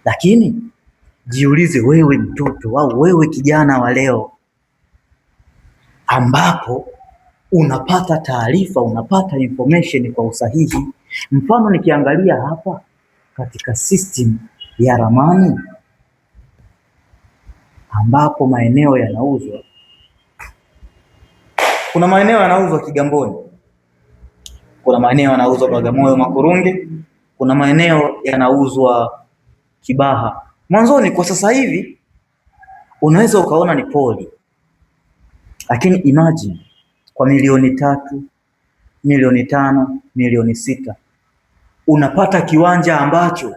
Lakini jiulize wewe mtoto au wewe kijana wa leo, ambapo unapata taarifa, unapata information kwa usahihi. Mfano nikiangalia hapa katika system ya ramani, ambapo maeneo yanauzwa, kuna maeneo yanauzwa Kigamboni, kuna maeneo yanauzwa Bagamoyo Makurunge, kuna maeneo yanauzwa Kibaha. Mwanzoni, kwa sasa hivi unaweza ukaona ni poli, lakini imagine kwa milioni 3, milioni 5, milioni 6 unapata kiwanja ambacho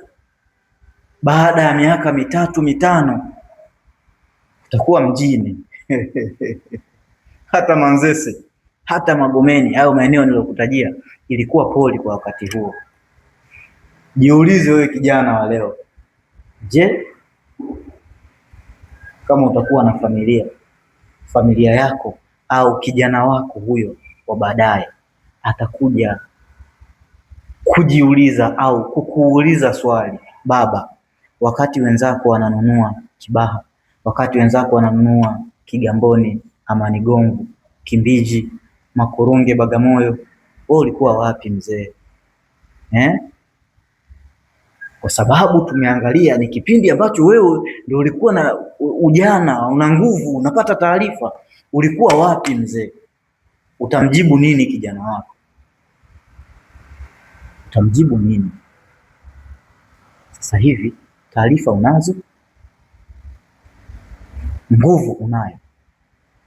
baada ya miaka 3, 5 utakuwa mjini. Hata Manzese, hata Magomeni, hayo maeneo nilokutajia ilikuwa poli kwa wakati huo. Jiulize wewe kijana wa leo, je, kama utakuwa na familia yako au kijana wako huyo wa baadaye atakuja kujiuliza au kukuuliza swali, baba, wakati wenzako wananunua Kibaha, wakati wenzako wananunua Kigamboni, Amani Gongo, Kimbiji, Makurunge, Bagamoyo, wewe ulikuwa wapi mzee? Kwa sababu tumeangalia ni kipindi ambacho wewe ndio ulikuwa na ujana, una nguvu, unapata taarifa. Ulikuwa wapi mzee? Utamjibu nini kijana wako? Utamjibu nini? Sasa hivi taarifa unazo, nguvu unayo,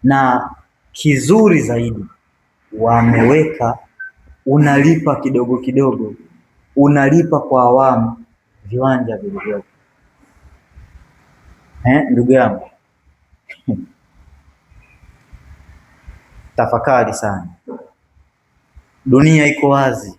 na kizuri zaidi wameweka unalipa kidogo kidogo, unalipa kwa awamu viwanja vilivyopo. Ndugu yangu, tafakari sana. Dunia iko wazi.